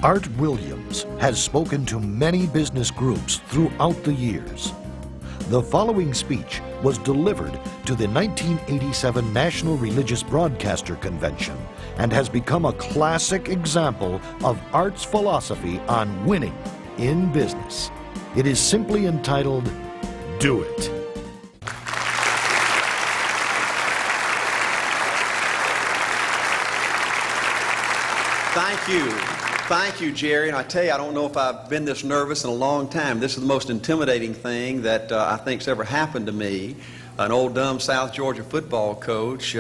Art Williams has spoken to many business groups throughout the years. The following speech was delivered to the 1987 National Religious Broadcaster Convention and has become a classic example of Art's philosophy on winning in business. It is simply entitled, Do It. Thank you. Thank you, Jerry. And I tell you, I don't know if I've been this nervous in a long time. This is the most intimidating thing that I think's ever happened to me. An old dumb South Georgia football coach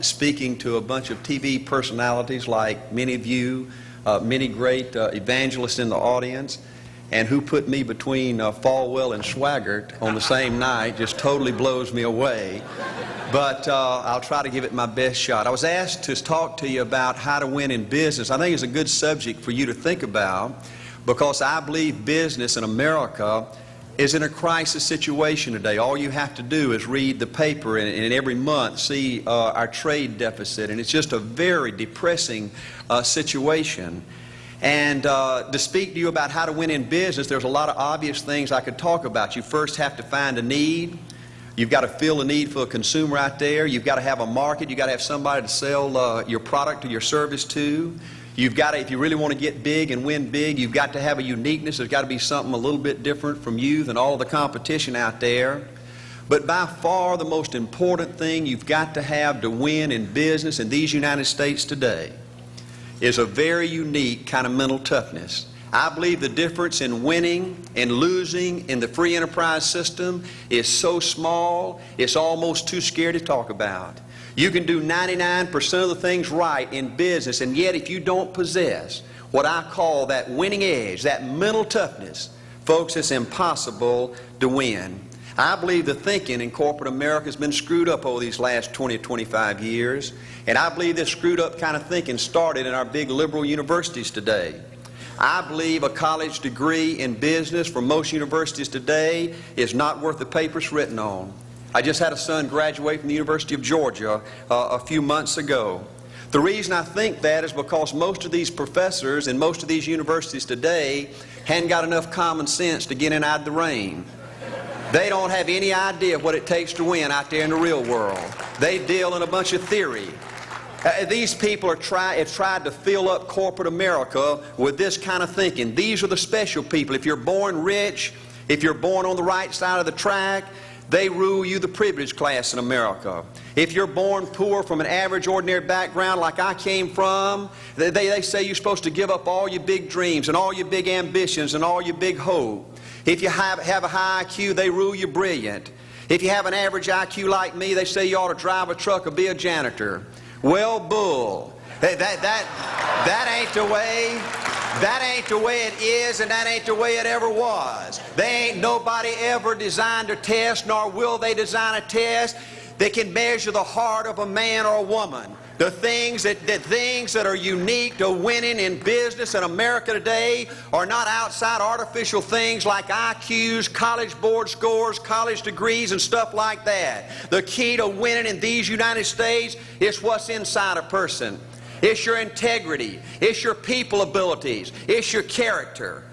speaking to a bunch of TV personalities like many of you, many great evangelists in the audience, and who put me between Falwell and Swaggart on the same night just totally blows me away. But I'll try to give it my best shot. I was asked to talk to you about how to win in business. I think it's a good subject for you to think about because I believe business in America is in a crisis situation today. All you have to do is read the paper and every month see our trade deficit, and it's just a very depressing situation. And to speak to you about how to win in business, there's a lot of obvious things I could talk about. You first have to find a need. You've got to fill a need for a consumer out there. You've got to have a market. You've got to have somebody to sell your product or your service to. You've got to, if you really want to get big and win big, you've got to have a uniqueness. There's got to be something a little bit different from you than all the competition out there. But by far the most important thing you've got to have to win in business in these United States today is a very unique kind of mental toughness. I believe the difference in winning and losing in the free enterprise system is so small, it's almost too scary to talk about. You can do 99% of the things right in business, and yet if you don't possess what I call that winning edge, that mental toughness, folks, it's impossible to win. I believe the thinking in corporate America has been screwed up over these last 20 or 25 years, and I believe this screwed up kind of thinking started in our big liberal universities today. I believe a college degree in business for most universities today is not worth the paper it's written on. I just had a son graduate from the University of Georgia a few months ago. The reason I think that is because most of these professors in most of these universities today hadn't got enough common sense to get in out of the rain. They don't have any idea what it takes to win out there in the real world. They deal in a bunch of theory. These people have tried to fill up corporate America with this kind of thinking. These are the special people. If you're born rich, if you're born on the right side of the track, they rule you, the privileged class in America. If you're born poor from an average, ordinary background like I came from, they say you're supposed to give up all your big dreams and all your big ambitions and all your big hope. If you have a high IQ, they rule you brilliant. If you have an average IQ like me, they say you ought to drive a truck or be a janitor. Well, bull. That ain't the way. That ain't the way it is, and that ain't the way it ever was. They ain't nobody ever designed a test, nor will they design a test that can measure the heart of a man or a woman. The things that are unique to winning in business in America today are not outside artificial things like IQs, college board scores, college degrees, and stuff like that. The key to winning in these United States is what's inside a person. It's your integrity. It's your people abilities. It's your character.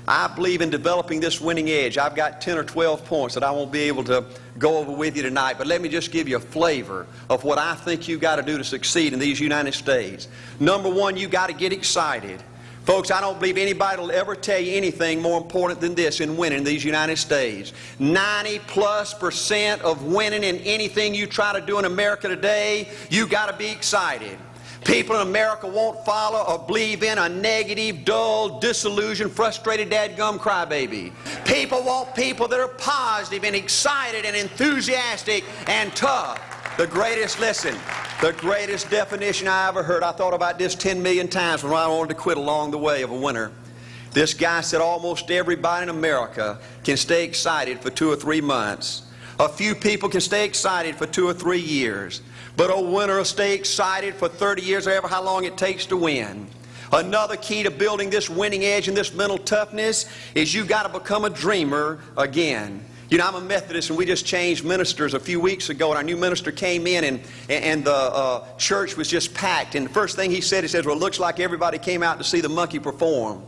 I believe in developing this winning edge. I've got 10 or 12 points that I won't be able to go over with you tonight, but let me just give you a flavor of what I think you've got to do to succeed in these United States. Number one, you've got to get excited. Folks, I don't believe anybody will ever tell you anything more important than this in winning in these United States. 90+% of winning in anything you try to do in America today, you've got to be excited. People in America won't follow or believe in a negative, dull, disillusioned, frustrated, dadgum crybaby. People want people that are positive and excited and enthusiastic and tough. The greatest definition I ever heard, I thought about this 10 million times when I wanted to quit along the way of a winner. This guy said almost everybody in America can stay excited for 2 or 3 months. A few people can stay excited for 2 or 3 years. But a winner will stay excited for 30 years or ever how long it takes to win. Another key to building this winning edge and this mental toughness is you've got to become a dreamer again. You know, I'm a Methodist, and we just changed ministers a few weeks ago, and our new minister came in, and the church was just packed. And the first thing he says, well, it looks like everybody came out to see the monkey perform.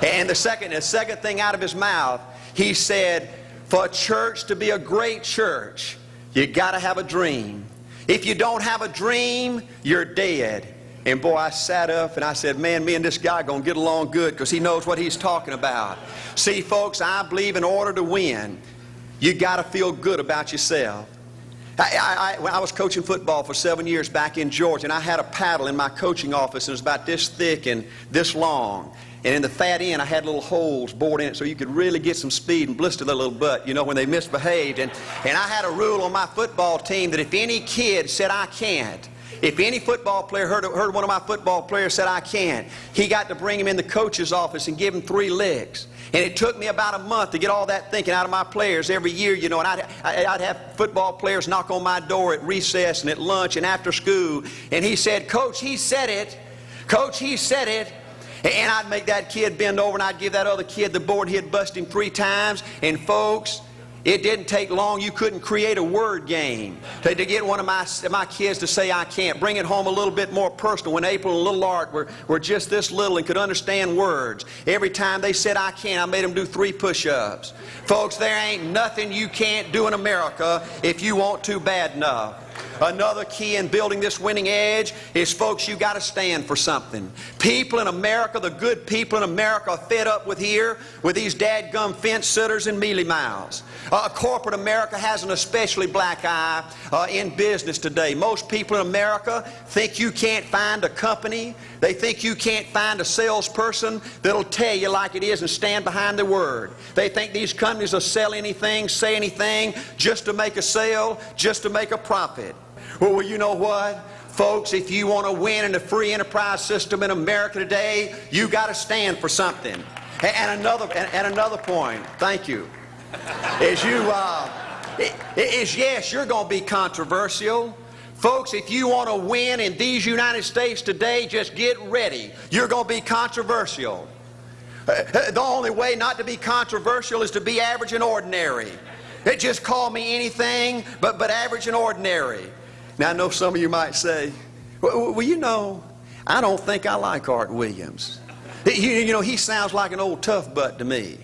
And the second thing out of his mouth, he said, for a church to be a great church, you got to have a dream. If you don't have a dream, you're dead. And boy, I sat up and I said, man, me and this guy are going to get along good because he knows what he's talking about. See, folks, I believe in order to win, you got to feel good about yourself. When I was coaching football for 7 years back in Georgia, and I had a paddle in my coaching office, and it was about this thick and this long. And in the fat end, I had little holes bored in it so you could really get some speed and blister their little butt, you know, when they misbehaved. And I had a rule on my football team that if any kid said, I can't, if any football player heard one of my football players said, I can't, he got to bring him in the coach's office and give him 3 licks. And it took me about a month to get all that thinking out of my players every year, you know, and I'd have football players knock on my door at recess and at lunch and after school. And he said, Coach, he said it. Coach, he said it. And I'd make that kid bend over, and I'd give that other kid the board. He'd bust him 3 times. And folks, it didn't take long. You couldn't create a word game to get one of my kids to say, I can't. Bring it home a little bit more personal. When April and little Art were just this little and could understand words, every time they said, I can't, I made them do 3 push-ups. Folks, there ain't nothing you can't do in America if you want to bad enough. Another key in building this winning edge is, folks, you got to stand for something. People in America, the good people in America, are fed up with these dadgum fence sitters and mealy mouths. Corporate America has an especially black eye in business today. Most people in America think you can't find a company. They think you can't find a salesperson that'll tell you like it is and stand behind their word. They think these companies will sell anything, say anything, just to make a sale, just to make a profit. Well, you know what? Folks, if you want to win in the free enterprise system in America today, you got to stand for something. And another point, thank you, is yes, you're going to be controversial. Folks, if you want to win in these United States today, just get ready. You're going to be controversial. The only way not to be controversial is to be average and ordinary. Just call me anything but average and ordinary. Now, I know some of you might say, well, you know, I don't think I like Art Williams. You know, he sounds like an old tough butt to me.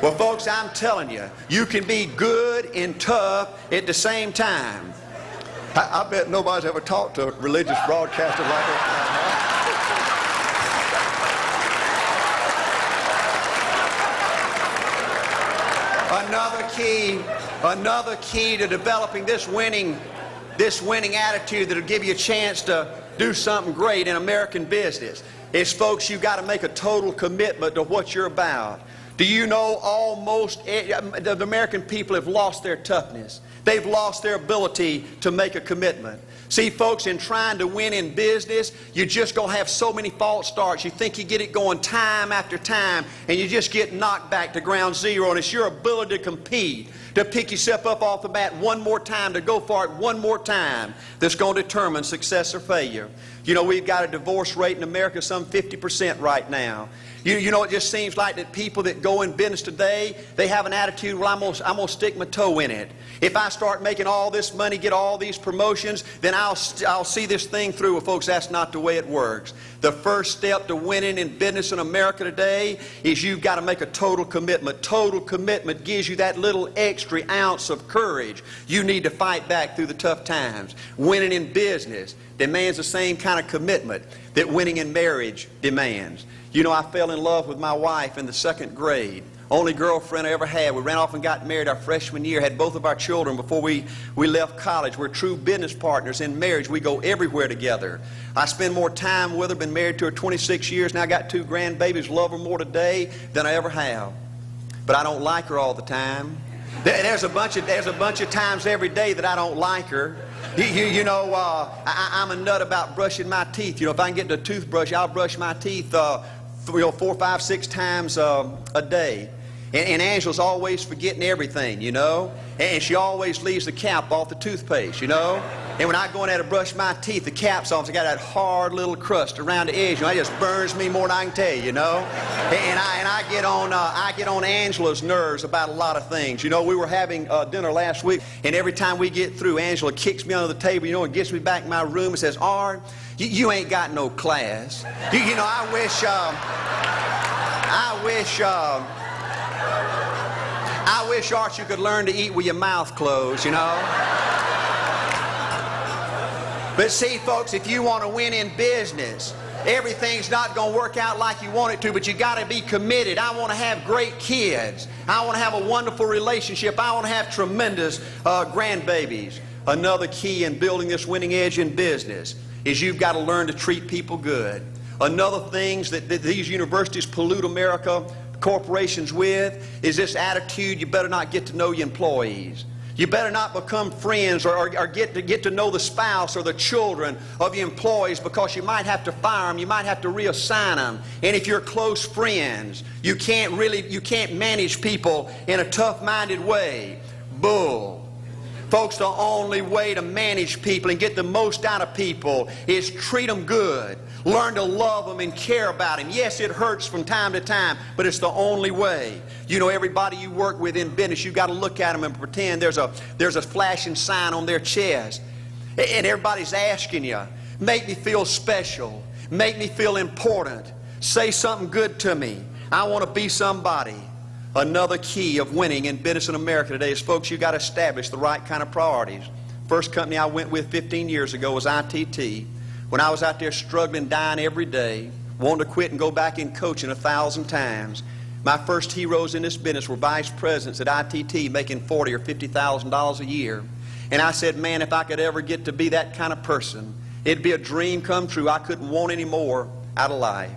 Well, folks, I'm telling you, you can be good and tough at the same time. I bet nobody's ever talked to a religious broadcaster like that. Another key to developing this winning attitude that'll give you a chance to do something great in American business is, folks, you've got to make a total commitment to what you're about. Do you know almost the American people have lost their toughness? They've lost their ability to make a commitment. See, folks, in trying to win in business, you're just going to have so many false starts. You think you get it going time after time, and you just get knocked back to ground zero. And it's your ability to compete, to pick yourself up off the bat one more time, to go for it one more time, that's going to determine success or failure. You know, we've got a divorce rate in America some 50% right now. You know, it just seems like that people that go in business today, they have an attitude, well, I'm going to stick my toe in it. If I start making all this money, get all these promotions, then I'll see this thing through. Well, folks, that's not the way it works. The first step to winning in business in America today is you've got to make a total commitment. Total commitment gives you that little extra ounce of courage you need to fight back through the tough times. Winning in business demands the same kind of commitment that winning in marriage demands. You know, I fell in love with my wife in the 2nd grade. Only girlfriend I ever had. We ran off and got married our freshman year, had both of our children before we left college. We're true business partners in marriage. We go everywhere together. I spend more time with her, been married to her 26 years, now I got 2 grandbabies, love her more today than I ever have. But I don't like her all the time. There's a bunch of times every day that I don't like her. You know, I'm a nut about brushing my teeth. You know, if I can get the toothbrush, I'll brush my teeth 4, 5, 6 times a day. And Angela's always forgetting everything, you know. And she always leaves the cap off the toothpaste, you know. And when I go in there to brush my teeth, the cap's off. It's got that hard little crust around the edge. You know, it just burns me more than I can tell you, you know. And I get on Angela's nerves about a lot of things. You know, we were having dinner last week, and every time we get through, Angela kicks me under the table, you know, and gets me back in my room and says, "Art, you ain't got no class. You know, I wish, Art, you could learn to eat with your mouth closed, you know." But see, folks, if you want to win in business, everything's not going to work out like you want it to, but you got to be committed. I want to have great kids. I want to have a wonderful relationship. I want to have tremendous grandbabies. Another key in building this winning edge in business is you've got to learn to treat people good. Another thing that these universities pollute America, corporations with, is this attitude: you better not get to know your employees. You better not become friends or get to know the spouse or the children of your employees, because you might have to fire them, you might have to reassign them. And if you're close friends, you can't manage people in a tough-minded way. Bull. Folks, the only way to manage people and get the most out of people is treat them good. Learn to love them and care about them. Yes, it hurts from time to time, but it's the only way. You know, everybody you work with in business, you've got to look at them and pretend there's a flashing sign on their chest. And everybody's asking you, make me feel special. Make me feel important. Say something good to me. I want to be somebody. Another key of winning in business in America today is, folks, you've got to establish the right kind of priorities. First company I went with 15 years ago was ITT. When I was out there struggling, dying every day, wanting to quit and go back in coaching 1,000 times, my first heroes in this business were vice presidents at ITT making $40,000 or $50,000 a year. And I said, man, if I could ever get to be that kind of person, it'd be a dream come true. I couldn't want any more out of life.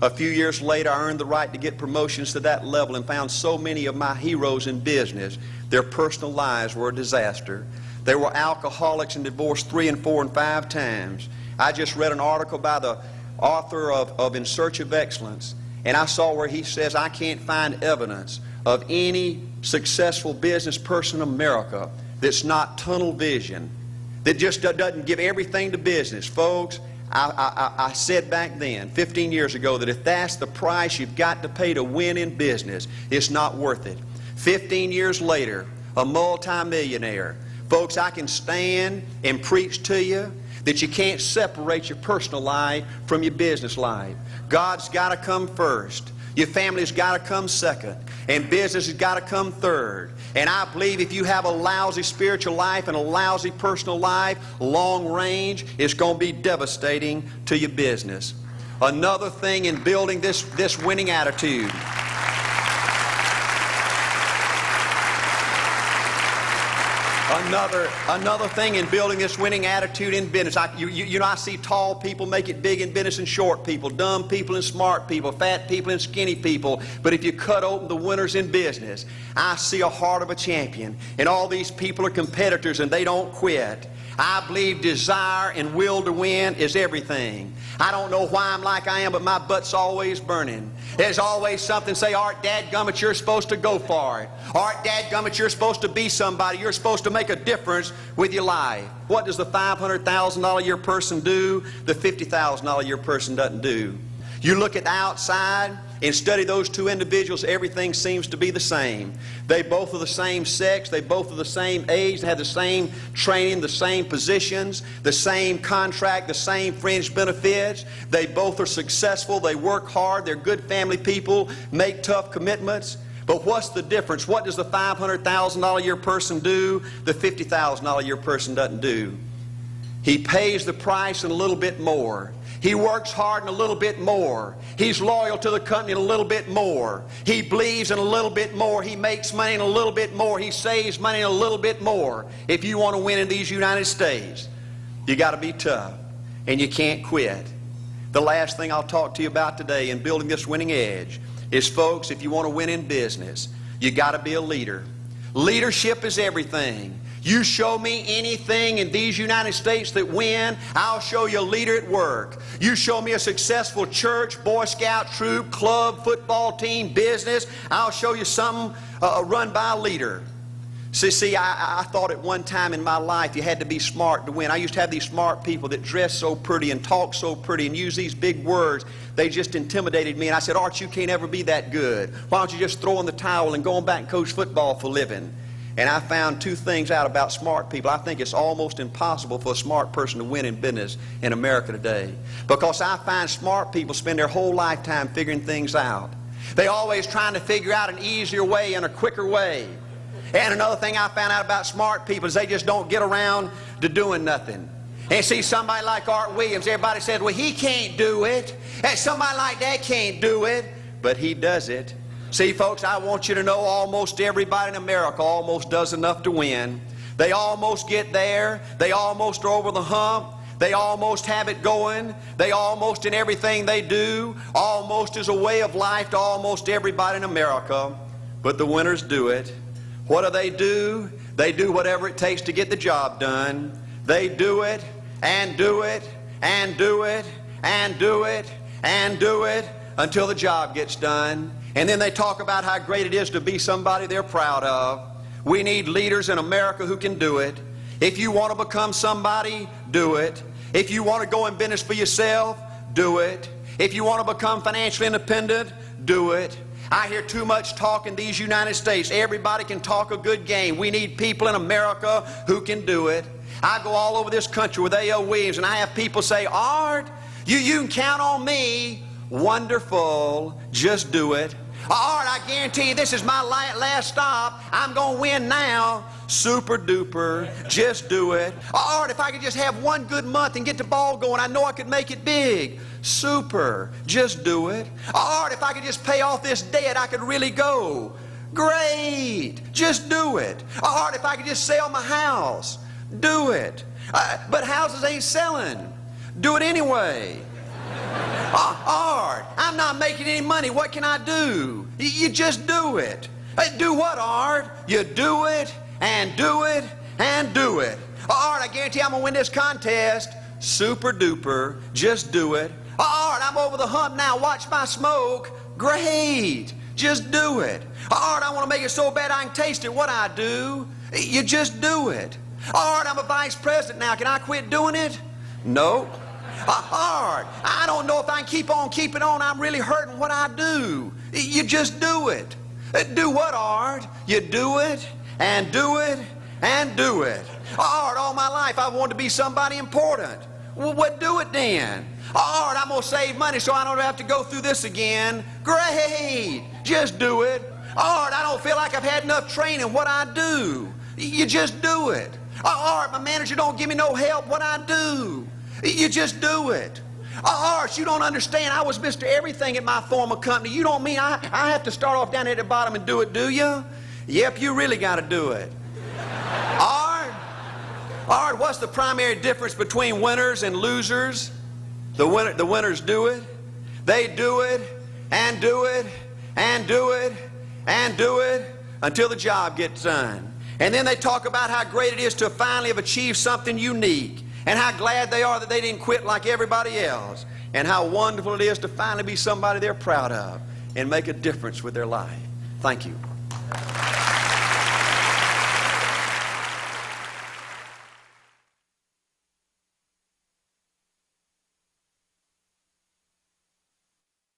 A few years later, I earned the right to get promotions to that level and found so many of my heroes in business, their personal lives were a disaster. They were alcoholics and divorced 3 and 4 and 5 times. I just read an article by the author of In Search of Excellence, and I saw where he says, I can't find evidence of any successful business person in America that's not tunnel vision, that just doesn't give everything to business. Folks, I said back then, 15 years ago, that if that's the price you've got to pay to win in business, it's not worth it. 15 years later, a multimillionaire. Folks, I can stand and preach to you that you can't separate your personal life from your business life. God's got to come first. Your family's got to come second. And business has got to come third. And I believe if you have a lousy spiritual life and a lousy personal life, long range, it's going to be devastating to your business. Another thing in building this winning attitude. Another thing in building this winning attitude in business. You know, I see tall people make it big in business and short people, dumb people and smart people, fat people and skinny people. But if you cut open the winners in business, I see a heart of a champion. And all these people are competitors and they don't quit. I believe desire and will to win is everything. I don't know why I'm like I am, but my butt's always burning. There's always something say, Art, dadgummit, you're supposed to go for it. Art, dadgummit, you're supposed to be somebody. You're supposed to make a difference with your life. What does the $500,000 a year person do? The $50,000 a year person doesn't do. You look at the outside and study those two individuals, everything seems to be the same. They both are the same sex, they both are the same age, they have the same training, the same positions, the same contract, the same fringe benefits. They both are successful, they work hard, they're good family people, make tough commitments. But what's the difference? What does the $500,000 a year person do? The $50,000 a year person doesn't do. He pays the price and a little bit more. He works hard and a little bit more. He's loyal to the company and a little bit more. He believes in a little bit more. He makes money and a little bit more. He saves money and a little bit more. If you want to win in these United States, you got to be tough and you can't quit. The last thing I'll talk to you about today in building this winning edge is, folks, if you want to win in business, you got to be a leader. Leadership is everything. You show me anything in these United States that win, I'll show you a leader at work. You show me a successful church, Boy Scout troop, club, football team, business, I'll show you something run by a leader. See, I thought at one time in my life you had to be smart to win. I used to have these smart people that dress so pretty and talk so pretty and use these big words. They just intimidated me. And I said, Art, you can't ever be that good. Why don't you just throw in the towel and go on back and coach football for a living? And I found two things out about smart people. I think it's almost impossible for a smart person to win in business in America today. Because I find smart people spend their whole lifetime figuring things out. They're always trying to figure out an easier way and a quicker way. And another thing I found out about smart people is they just don't get around to doing nothing. And see, somebody like Art Williams, everybody said, well, he can't do it. And somebody like that can't do it. But he does it. See, folks, I want you to know almost everybody in America almost does enough to win. They almost get there. They almost are over the hump. They almost have it going. They almost in everything they do, almost is a way of life to almost everybody in America. But the winners do it. What do? They do whatever it takes to get the job done. They do it and do it and do it and do it and do it until the job gets done. And then they talk about how great it is to be somebody they're proud of. We need leaders in America who can do it. If you want to become somebody, do it. If you want to go in business for yourself, do it. If you want to become financially independent, do it. I hear too much talk in these United States. Everybody can talk a good game. We need people in America who can do it. I go all over this country with A.L. Williams, and I have people say, Art, you can count on me. Wonderful. Just do it. Art, I guarantee you this is my last stop. I'm going to win now. Super duper. Just do it. Art, if I could just have one good month and get the ball going, I know I could make it big. Super. Just do it. Art, if I could just pay off this debt, I could really go. Great. Just do it. Art, if I could just sell my house. Do it. But houses ain't selling. Do it anyway. Art, I'm not making any money. What can I do? You just do it. Do what, Art? You do it and do it and do it. Art, I guarantee I'm going to win this contest. Super duper. Just do it. Art, I'm over the hump now. Watch my smoke. Great. Just do it. Art, I want to make it so bad I can taste it. What I do? You just do it. Art, I'm a vice president now. Can I quit doing it? No. Art, I don't know if I can keep on keeping on. I'm really hurting. What I do? You just do it. Do what, Art? You do it and do it and do it. Art, all my life I wanted to be somebody important. Well, what do it then? Art, I'm going to save money so I don't have to go through this again. Great. Just do it. Art, I don't feel like I've had enough training. What I do? You just do it. Art, my manager don't give me no help. What I do? You just do it. Art, you don't understand. I was Mr. Everything at my former company. You don't mean I have to start off down at the bottom and do it, do you? Yep, you really got to do it. Art, what's the primary difference between winners and losers? The winners do it. They do it and do it and do it and do it until the job gets done. And then they talk about how great it is to finally have achieved something unique and how glad they are that they didn't quit like everybody else and how wonderful it is to finally be somebody they're proud of and make a difference with their life. Thank you.